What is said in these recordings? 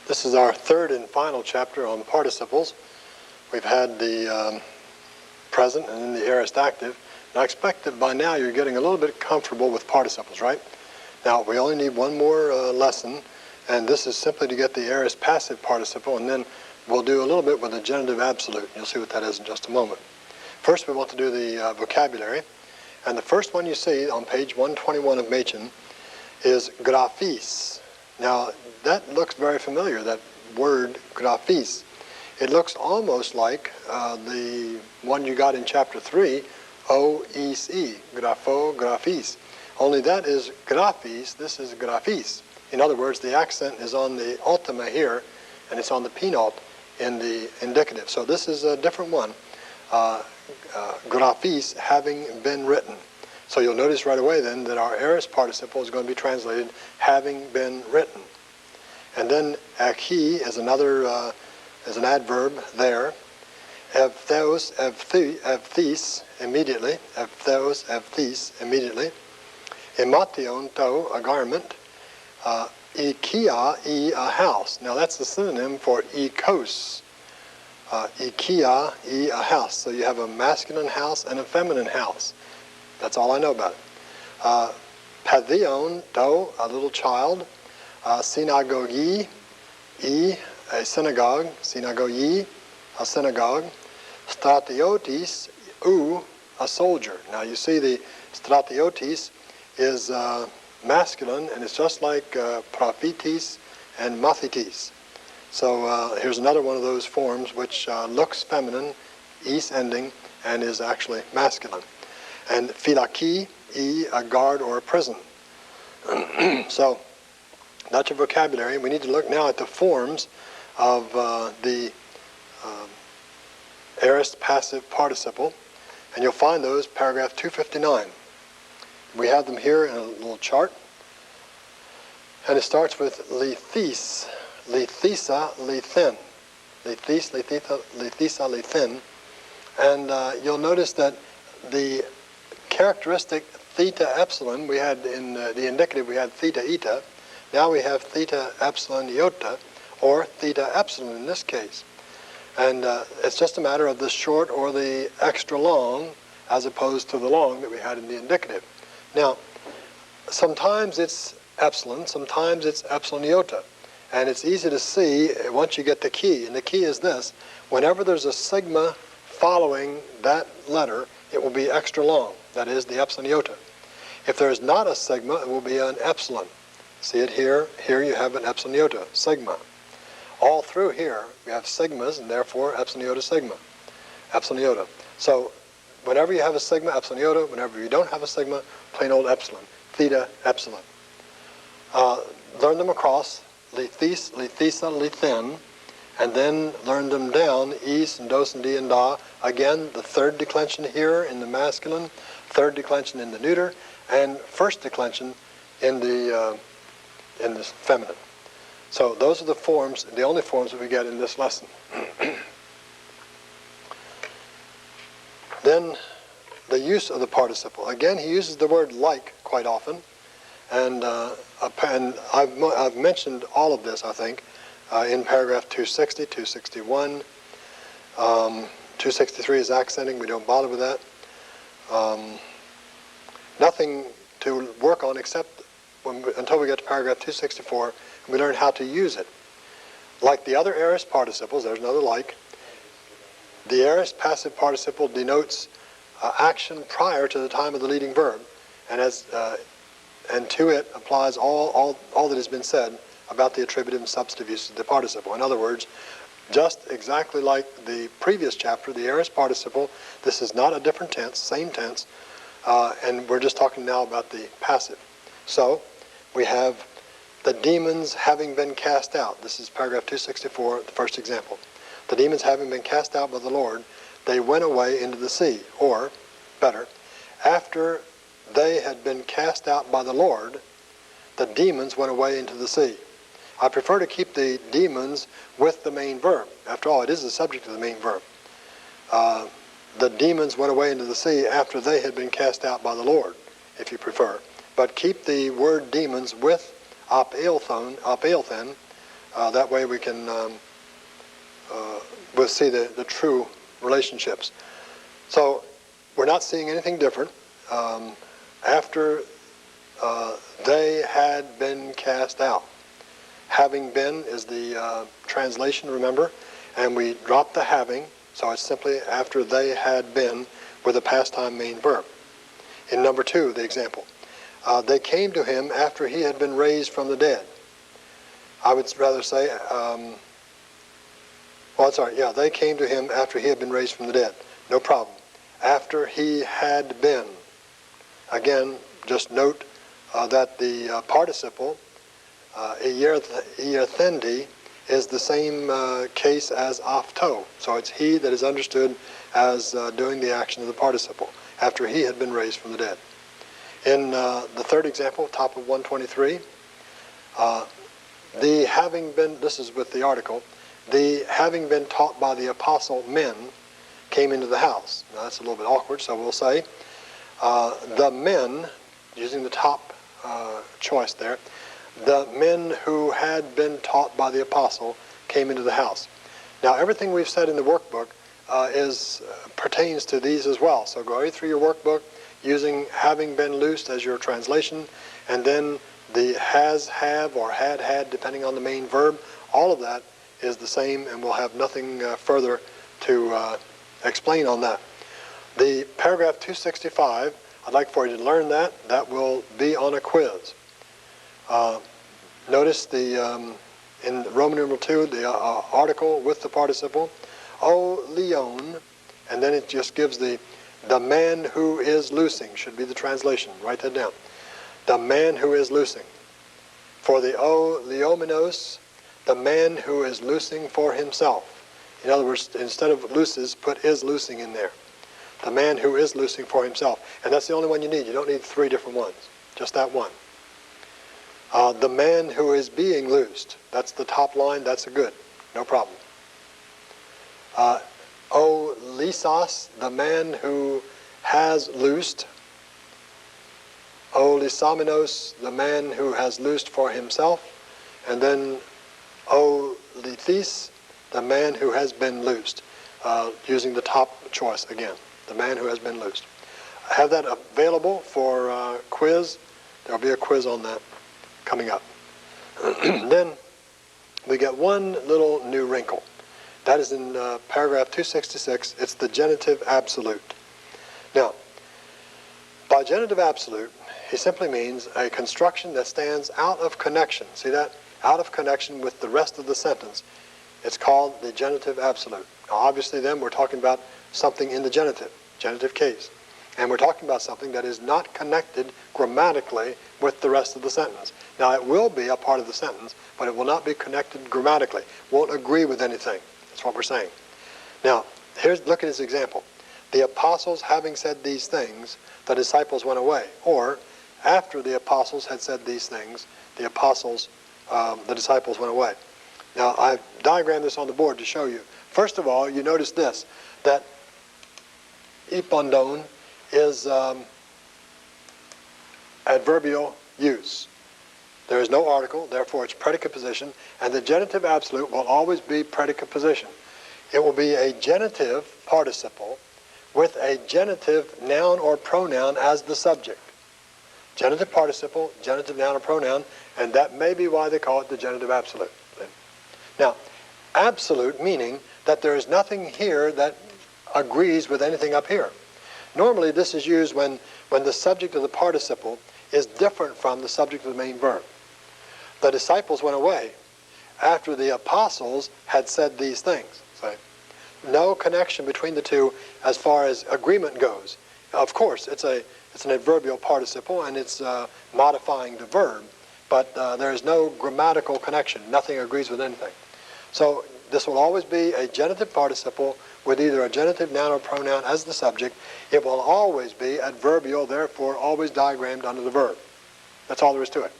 This is our third and final chapter on participles. We've had the present and then the aorist active. And I expect that by now you're getting a little bit comfortable with participles, right? Now, we only need one more lesson, and this is simply to get the aorist passive participle, and then we'll do a little bit with the genitive absolute. You'll see what that is in just a moment. First, we want to do the vocabulary. And the first one you see on page 121 of Machen is graphis. Now, that looks very familiar, that word graphis. It looks almost like the one you got in chapter 3, OEC, grapho, graphis. Only that is graphis, this is graphis. In other words, the accent is on the ultima here, and it's on the penult in the indicative. So this is a different one, graphis, having been written. So you'll notice right away then that our aorist participle is going to be translated having been written. And then akhi is another, is an adverb there. Evtheos, evthes, immediately. Evtheos, evthes, immediately. Emation, to, a garment. Ikia, a house. Now that's the synonym for ikos. Ikia, a house. So you have a masculine house and a feminine house. That's all I know about it. Pathion, to, a little child. Synagogi, a synagogue. Synagogi, a synagogue. Stratiotis, a soldier. Now you see the stratiotis is masculine, and it's just like prophetis and mathitis. So here's another one of those forms which looks feminine, is ending, and is actually masculine. And philaki, a guard or a prison. So that's your vocabulary. We need to look now at the forms of the aorist passive participle, and you'll find those paragraph 259. We have them here in a little chart, and it starts with lithis, lithisa, lithin, lithis, lithisa, lithisa, lithin, and you'll notice that the characteristic theta epsilon we had in the indicative, we had theta eta. Now we have theta epsilon iota, or theta epsilon in this case. And it's just a matter of the short or the extra long as opposed to the long that we had in the indicative. Now, sometimes it's epsilon, sometimes it's epsilon iota. And it's easy to see once you get the key. And the key is this: whenever there's a sigma following that letter, it will be extra long. That is the epsilon iota. If there's not a sigma, it will be an epsilon. See it here? Here you have an epsilon iota, sigma. All through here, we have sigmas, and therefore epsilon iota, sigma. Epsilon iota. So whenever you have a sigma, epsilon iota. Whenever you don't have a sigma, plain old epsilon. Theta, epsilon. Learn them across, lithis, lithisa, lithin, and then learn them down, is and dos and di and da. Again, the third declension here in the masculine, third declension in the neuter, and first declension in the feminine. So those are the forms, the only forms that we get in this lesson. Then the use of the participle. Again, he uses the word like quite often, and I've mentioned all of this, I think, in paragraph 260, 261. 263 is accenting. We don't bother with that. Nothing to work on except until we get to paragraph 264, and we learn how to use it. Like the other aorist participles, there's another like. The aorist passive participle denotes action prior to the time of the leading verb, and to it applies all that has been said about the attributive and substantive use of the participle. In other words, just exactly like the previous chapter, the aorist participle, this is not a different tense, same tense, and we're just talking now about the passive. So we have the demons having been cast out. This is paragraph 264, the first example. The demons having been cast out by the Lord, they went away into the sea. Or, better, after they had been cast out by the Lord, the demons went away into the sea. I prefer to keep the demons with the main verb. After all, it is the subject of the main verb. The demons went away into the sea after they had been cast out by the Lord, if you prefer. But keep the word demons with apeilthen, That way we can we'll see the true relationships. So we're not seeing anything different. After they had been cast out. Having been is the translation, remember, and we drop the having, so it's simply after they had been with a past time main verb. In number 2, the example, they came to him after he had been raised from the dead. I would rather say, they came to him after he had been raised from the dead. No problem. After he had been. Again, just note that the participle, eierthendi, is the same case as afto. So it's he that is understood as doing the action of the participle, after he had been raised from the dead. In the 3rd example, top of 123, the having been, this is with the article, the having been taught by the apostle men came into the house. Now that's a little bit awkward, so we'll say the men, using the top choice there, the men who had been taught by the apostle came into the house. Now everything we've said in the workbook pertains to these as well. So go through your workbook using having been loosed as your translation, and then the has, have, or had, depending on the main verb. All of that is the same, and we'll have nothing further to explain on that. The paragraph 265, I'd like for you to learn that. That will be on a quiz. Notice in Roman numeral 2, the article with the participle, o leon, and then it just gives the man who is loosing, should be the translation. Write that down. The man who is loosing. For the o leomenos, the man who is loosing for himself. In other words, instead of looses, put is loosing in there. The man who is loosing for himself. And that's the only one you need. You don't need 3 different ones. Just that one. The man who is being loosed. That's the top line. That's a good. No problem. O lysos, the man who has loosed. O lysomenos, the man who has loosed for himself. And then O lithis, the man who has been loosed. Using the top choice again. The man who has been loosed. I have that available for quiz. There'll be a quiz on that coming up. Then we get one little new wrinkle. That is in paragraph 266. It's the genitive absolute. Now, by genitive absolute, he simply means a construction that stands out of connection. See that? Out of connection with the rest of the sentence. It's called the genitive absolute. Now, obviously, then we're talking about something in the genitive case. And we're talking about something that is not connected grammatically with the rest of the sentence. Now, it will be a part of the sentence, but it will not be connected grammatically. Won't agree with anything. That's what we're saying. Now, look at his example. The apostles having said these things, the disciples went away. Or, after the apostles had said these things, the disciples went away. Now, I've diagrammed this on the board to show you. First of all, you notice this, that ipondon is adverbial use. There is no article, therefore it's predicate position, and the genitive absolute will always be predicate position. It will be a genitive participle with a genitive noun or pronoun as the subject. Genitive participle, genitive noun or pronoun, and that may be why they call it the genitive absolute. Now, absolute meaning that there is nothing here that agrees with anything up here. Normally this is used when the subject of the participle is different from the subject of the main verb. The disciples went away after the apostles had said these things. So, no connection between the two as far as agreement goes. Of course, it's an adverbial participle and it's modifying the verb, but there is no grammatical connection. Nothing agrees with anything. So this will always be a genitive participle with either a genitive noun or pronoun as the subject. It will always be adverbial, therefore always diagrammed under the verb. That's all there is to it.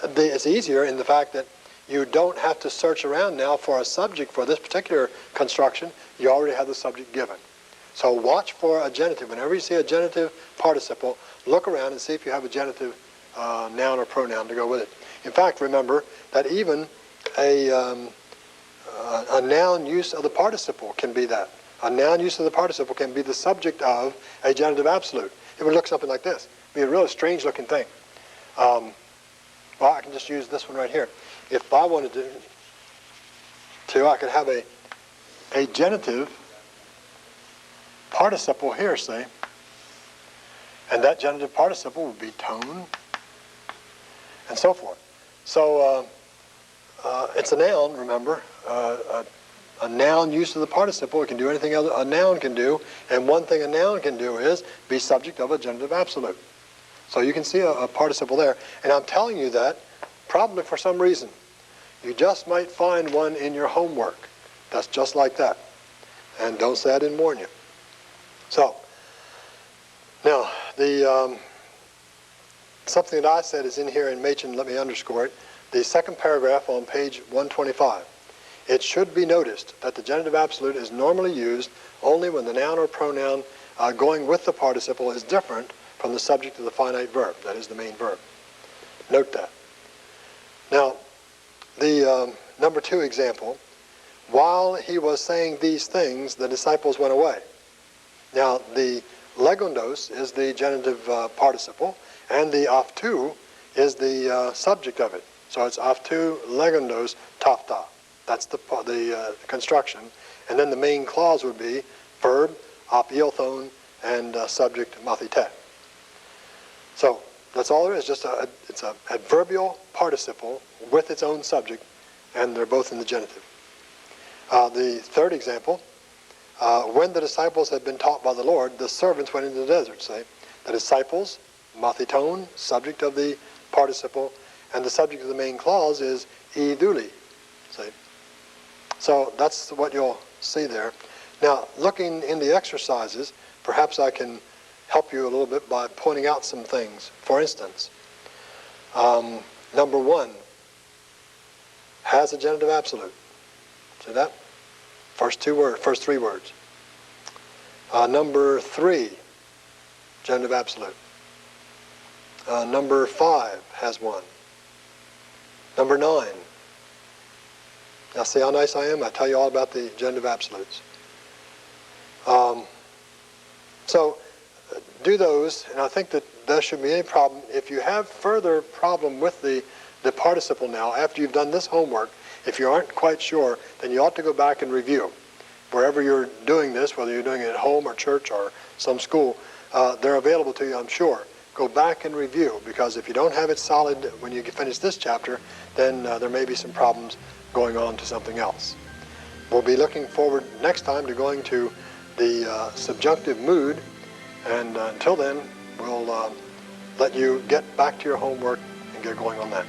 It's easier in the fact that you don't have to search around now for a subject for this particular construction. You already have the subject given. So watch for a genitive. Whenever you see a genitive participle, look around and see if you have a genitive noun or pronoun to go with it. In fact, remember that even a noun use of the participle can be that. A noun use of the participle can be the subject of a genitive absolute. It would look something like this. It'd be a really strange looking thing. Well, I can just use this one right here. If I wanted to I could have a genitive participle here, say, and that genitive participle would be tone, and so forth. So it's a noun, remember. A noun use of the participle, it can do anything else a noun can do, and one thing a noun can do is be subject of a genitive absolute. So you can see a participle there, and I'm telling you that probably for some reason. You just might find one in your homework that's just like that. And don't say I didn't warn you. So, now, something that I said is in here in Machen, let me underscore it. The second paragraph on page 125. It should be noticed that the genitive absolute is normally used only when the noun or pronoun going with the participle is different from the subject of the finite verb, that is the main verb. Note that. Now, the number 2 example, while he was saying these things, the disciples went away. Now, the legondos is the genitive participle, and the aftu is the subject of it. So it's aftu legondos tafta. That's the construction. And then the main clause would be verb, apielthon, and subject mathite. So that's all there is. It's a adverbial participle with its own subject, and they're both in the genitive. The third example, when the disciples had been taught by the Lord, the servants went into the desert, say. The disciples, mathiton, subject of the participle, and the subject of the main clause is iduli, say. So that's what you'll see there. Now, looking in the exercises, perhaps I can help you a little bit by pointing out some things. For instance, number 1 has a genitive absolute. See that? First 3 words. Number 3, genitive absolute. Number 5 has one. Number 9. Now see how nice I am? I tell you all about the genitive absolutes. So do those, and I think that there shouldn't be any problem. If you have further problem with the participle now, after you've done this homework, if you aren't quite sure, then you ought to go back and review. Wherever you're doing this, whether you're doing it at home or church or some school, they're available to you, I'm sure. Go back and review, because if you don't have it solid when you finish this chapter, then there may be some problems going on to something else. We'll be looking forward next time to going to the subjunctive mood, and until then, we'll let you get back to your homework and get going on that.